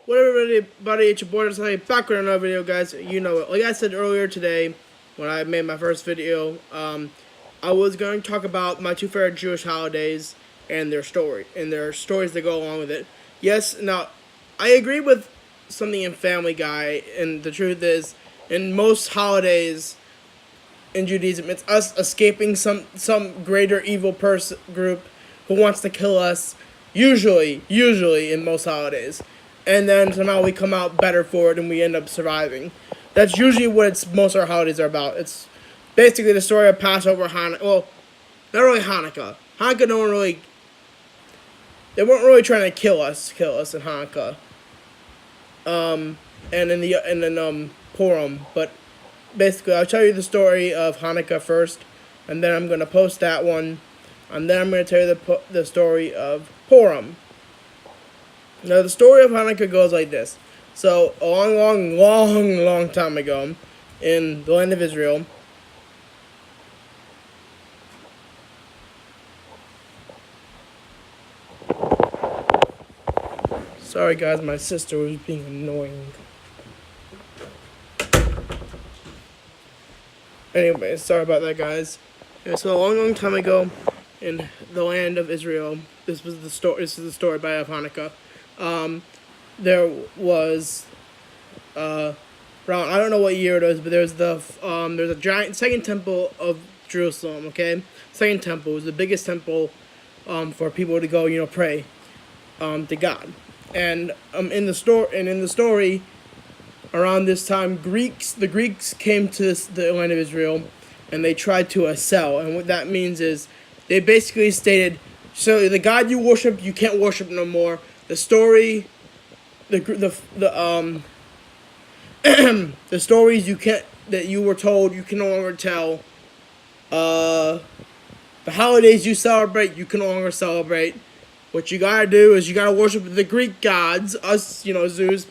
What up, everybody? It's your boy, back with another video, guys. You know it. Like I said earlier today, when I made my first video, I was going to talk about my two favorite Jewish holidays and their stories that go along with it. Yes, now, I agree with something in Family Guy, and the truth is, in most holidays in Judaism, it's us escaping some greater evil group who wants to kill us. Usually in most holidays, and then somehow we come out better for it and we end up surviving. That's usually what most of our holidays are about. It's basically the story of Passover, Hanukkah. Well, not really Hanukkah. Hanukkah, they weren't really trying to kill us in Hanukkah. And then Purim. But basically, I'll tell you the story of Hanukkah first, and then I'm gonna post that one, and then I'm gonna tell you the story of Purim. Now, the story of Hanukkah goes like this. So, a long time ago, in the land of Israel, sorry guys, my sister was being annoying. Anyway, sorry about that, guys. And so, a long time ago, in the land of Israel, this is the story by Hanukkah. There was around, I don't know what year it was, but there's a giant second temple of Jerusalem. Okay, second temple was the biggest temple for people to go, pray to God. And in the story, around this time, the Greeks came to the land of Israel, and they tried to ascel. And what that means is they basically stated, so the God you worship, you can't worship no more. The story, the stories that you were told, you can no longer tell. The holidays you celebrate, you can no longer celebrate. What you gotta do is you gotta worship the Greek gods, us, Zeus,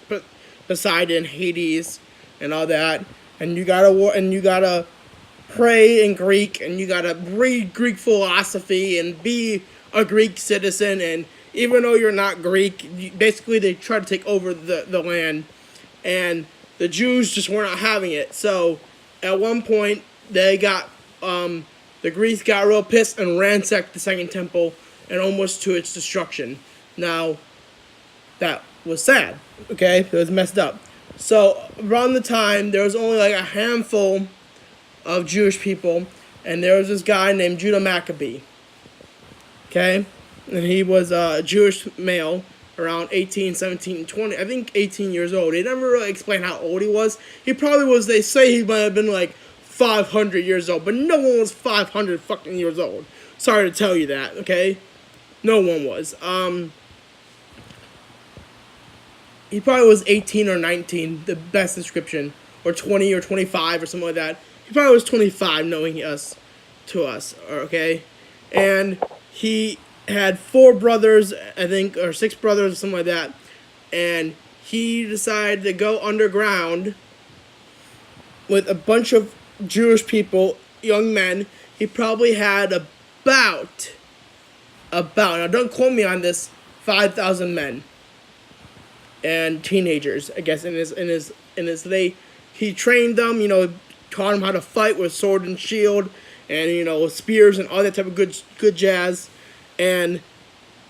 Poseidon, Hades, and all that. And you gotta pray in Greek, and you gotta read Greek philosophy and be a Greek citizen. And even though you're not Greek, basically they try to take over the land, and the Jews just were not having it. So at one point they got the Greeks got real pissed and ransacked the second temple and almost to its destruction. Now that was sad. Okay, it was messed up. So around the time, there was only like a handful of Jewish people, and there was this guy named Judah Maccabee. Okay, and he was a Jewish male, around 18, 17, 20, I think 18 years old. They never really explain how old he was. He probably was, they say he might have been like 500 years old, but no one was 500 fucking years old. Sorry to tell you that, okay? No one was. He probably was 18 or 19, the best description, or 20 or 25 or something like that. He probably was 25, knowing us, okay? And he had 4 brothers, I think, or 6 brothers, or something like that. And he decided to go underground with a bunch of Jewish people, young men. He probably had about, now don't quote me on this, 5,000 men and teenagers, I guess, he trained them, taught them how to fight with sword and shield, and spears and all that type of good jazz. And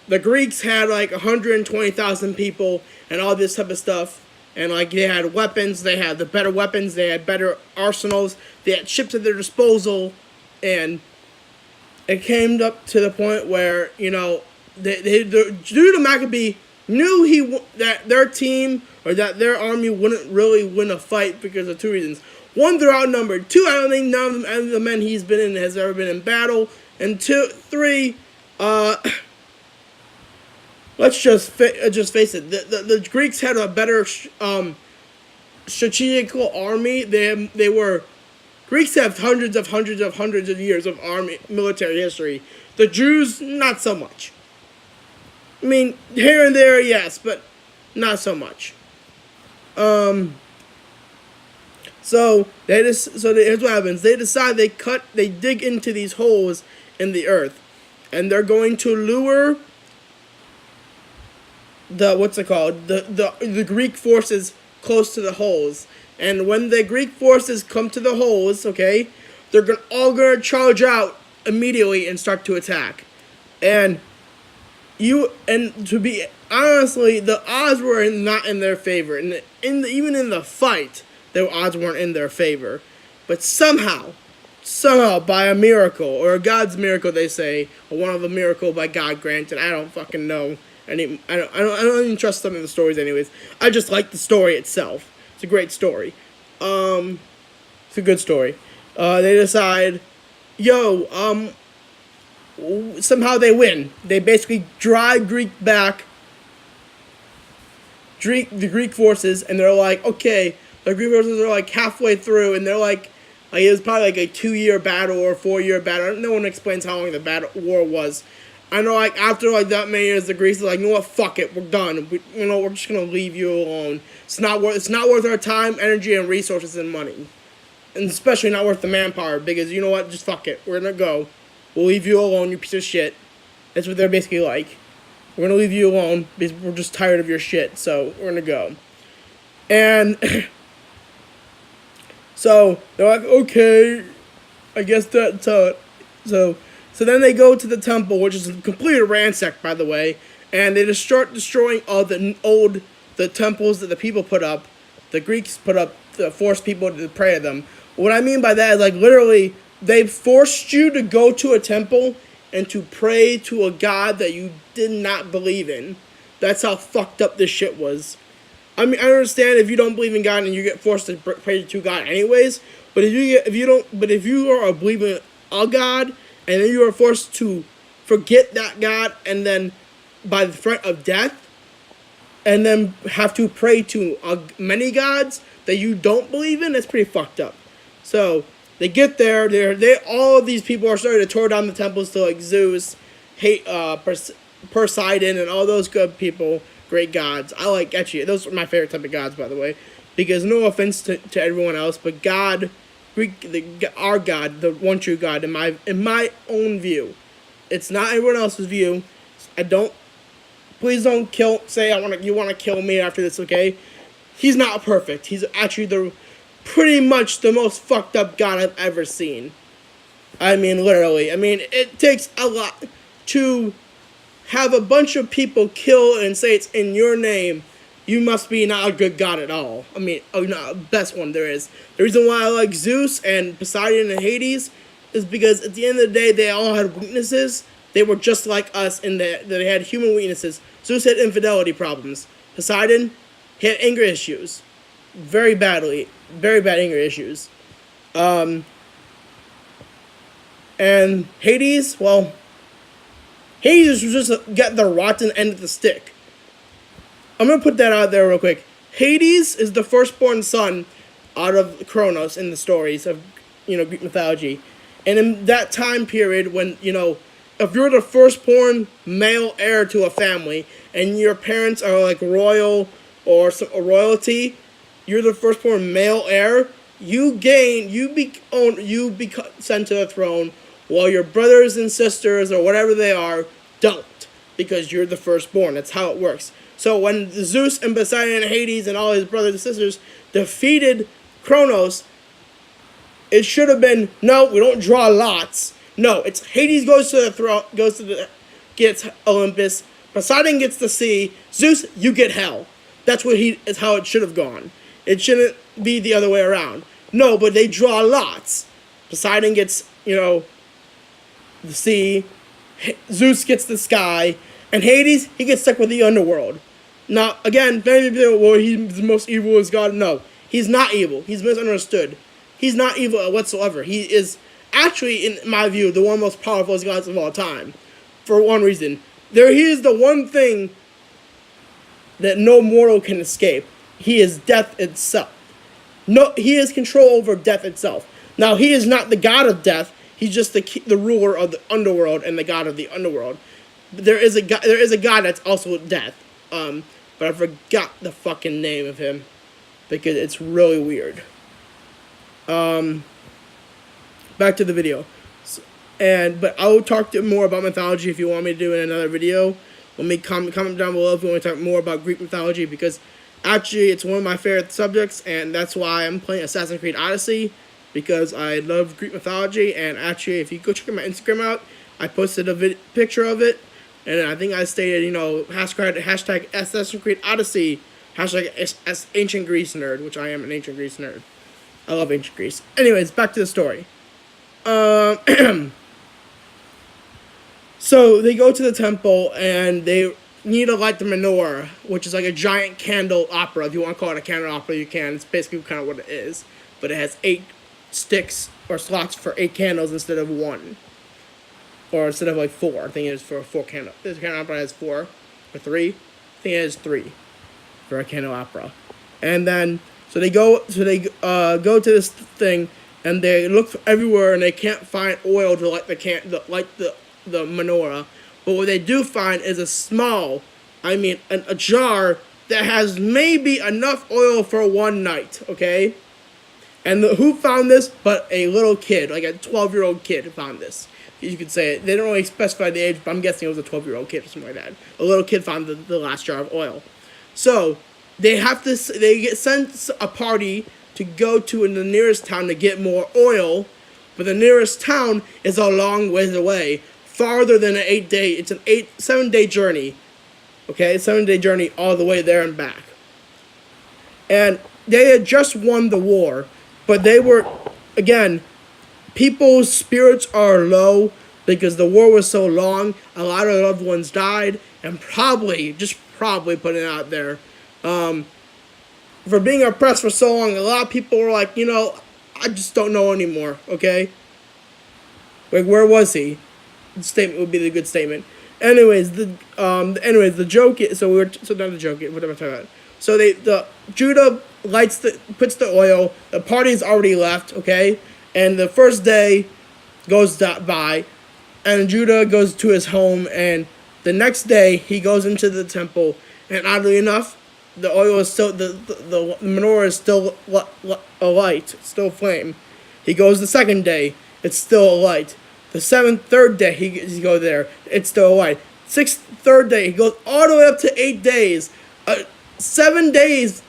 the Greeks had like 120,000 people and all this type of stuff. And like they had weapons, they had the better weapons, they had better arsenals, they had ships at their disposal, and it came up to the point where Judah Maccabee knew that their team or that their army wouldn't really win a fight because of 2 reasons. 1, they're outnumbered. 2, I don't think none of the men he's been in has ever been in battle. And 3, let's just face it. The Greeks had a better strategical army. Greeks have hundreds of years of military history. The Jews, not so much. I mean, here and there, yes, but not so much. So here's what happens. They decide they dig into these holes in the earth, and they're going to lure the what's it called, the Greek forces close to the holes. And when the Greek forces come to the holes, okay, they're all gonna charge out immediately and start to attack. And to be honestly, the odds were not in their favor, and even in the fight, the odds weren't in their favor. But somehow, by a miracle or a God's miracle, they say, or one of a miracle by God granted, I don't fucking know. I don't even trust some of the stories, anyways. I just like the story itself. It's a great story. It's a good story. They decide, somehow they win. They basically drive the Greek forces, and they're like, okay, the Greek forces are like halfway through, and they're like it was probably like a 2-year battle or a 4-year battle. No one explains how long the war was. I know, like, after, like, that many years, the Greeks are like, you know what, fuck it, we're done. We're just gonna leave you alone. It's not worth our time, energy, and resources and money. And especially not worth the manpower, because, you know what, just fuck it. We're gonna go. We'll leave you alone, you piece of shit. That's what they're basically like. We're gonna leave you alone, because we're just tired of your shit, so we're gonna go. And so, they're like, okay, I guess that's So then they go to the temple, which is completely ransacked, by the way, and they just start destroying all the temples that the people put up, the Greeks put up to force people to pray to them. What I mean by that is, like, literally, they forced you to go to a temple and to pray to a god that you did not believe in. That's how fucked up this shit was. I mean, I understand if you don't believe in God and you get forced to pray to God anyways, but if you are a believer in a God, and then you are forced to forget that God, and then by the threat of death, and then have to pray to many gods that you don't believe in, that's pretty fucked up. So they get there, all of these people are starting to tear down the temples to, like, Zeus, Poseidon, and all those good people, great gods. Actually, those are my favorite type of gods, by the way, because no offense to everyone else, but God, our God, the one true God, in my own view, it's not everyone else's view. Please don't say you want to kill me after this, okay? He's not perfect. He's actually pretty much the most fucked up God I've ever seen. I mean, literally. I mean, it takes a lot to have a bunch of people kill and say it's in your name. You must be not a good god at all. I mean, not the best one there is. The reason why I like Zeus and Poseidon and Hades is because at the end of the day, they all had weaknesses. They were just like us in that they had human weaknesses. Zeus had infidelity problems. Poseidon, he had anger issues. Very bad anger issues. And Hades, well, Hades was just got the rotten end of the stick. I'm going to put that out there real quick. Hades is the firstborn son out of Kronos in the stories of, Greek mythology. And in that time period when, if you're the firstborn male heir to a family and your parents are like royal or royalty, you're the firstborn male heir, you become sent to the throne while your brothers and sisters or whatever they are don't, because you're the firstborn. That's how it works. So when Zeus and Poseidon and Hades and all his brothers and sisters defeated Kronos, it should have been, no, we don't draw lots. No, it's Hades goes to the throne, gets Olympus, Poseidon gets the sea, Zeus, you get hell. That's how it should have gone. It shouldn't be the other way around. No, but they draw lots. Poseidon gets, the sea, Zeus gets the sky, and Hades, he gets stuck with the underworld. Now, again, many people, well, he's the most evil as God. No, he's not evil. He's misunderstood. He's not evil whatsoever. He is actually, in my view, the one most powerful gods of all time. For one reason. He is the one thing that no mortal can escape. He is death itself. No, he has control over death itself. Now, he is not the god of death. He's just the ruler of the underworld and the god of the underworld. There is a god that's also death. But I forgot the fucking name of him because it's really weird. Back to the video. But I will talk more about mythology if you want me to do it in another video. Let me comment down below if you want to talk more about Greek mythology, because actually it's one of my favorite subjects, and that's why I'm playing Assassin's Creed Odyssey, because I love Greek mythology. And actually, if you go check my Instagram out, I posted a picture of it, and I think I stated, hashtag Assassin's Creed Odyssey, hashtag Ancient Greece Nerd, which I am an Ancient Greece nerd. I love Ancient Greece. Anyways, back to the story. So they go to the temple, and they need to light the menorah, which is like a giant candle opera. If you want to call it a candle opera, you can. It's basically kind of what it is. But it has 8 sticks or slots for 8 candles instead of 1. Or instead of like 4. I think it is for 4 candles. This candle opera has 4 or 3. I think it has 3 for a candle opera. And then so they go to this thing, and they look everywhere, and they can't find oil to light the menorah. But what they do find is a jar that has maybe enough oil for one night, okay? And who found this but a little kid, like a 12-year-old kid found this. You could say it. They don't really specify the age, but I'm guessing it was a 12-year-old kid or something like that. A little kid found the last jar of oil. So they get sent a party to go to the nearest town to get more oil, but the nearest town is a long ways away, farther than an 8-day. It's an 7-day journey. Okay, 7-day journey all the way there and back. And they had just won the war, but they were, again, people's spirits are low because the war was so long. A lot of loved ones died, and probably putting it out there, for being oppressed for so long, a lot of people were like, I just don't know anymore, okay? Like, where was he? The statement would be the good statement. Anyways, the joke is, not the joke, what am I talking about? So Judah puts the oil, the party's already left, okay? And the first day goes by, and Judah goes to his home, and the next day he goes into the temple, and oddly enough, the oil is still, the menorah is still alight, still aflame. He goes the second day, it's still alight. The third day he goes there, it's still alight. Third day, he goes all the way up to 8 days. 7 days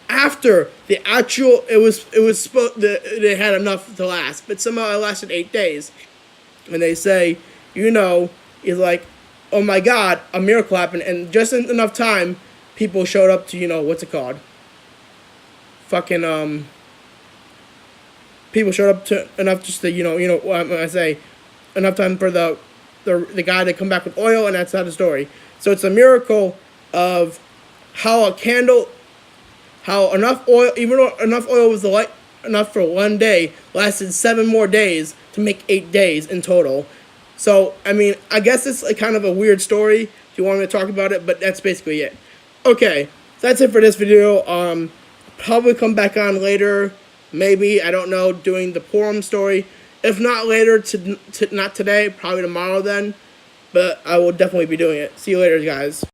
after the actual, they had enough to last, but somehow it lasted 8 days. And they say, he's like, oh my God, a miracle happened, and just in enough time, people showed up to, what's it called? People showed up to enough just to, when I say, enough time for the guy to come back with oil, and that's not the story. So it's a miracle of how enough oil, even though enough oil was enough for 1 day, lasted 7 more days to make 8 days in total. So, I guess it's kind of a weird story if you want me to talk about it, but that's basically it. Okay, that's it for this video. Probably come back on later, maybe, I don't know, doing the Purim story. If not later, not today, probably tomorrow then. But I will definitely be doing it. See you later, guys.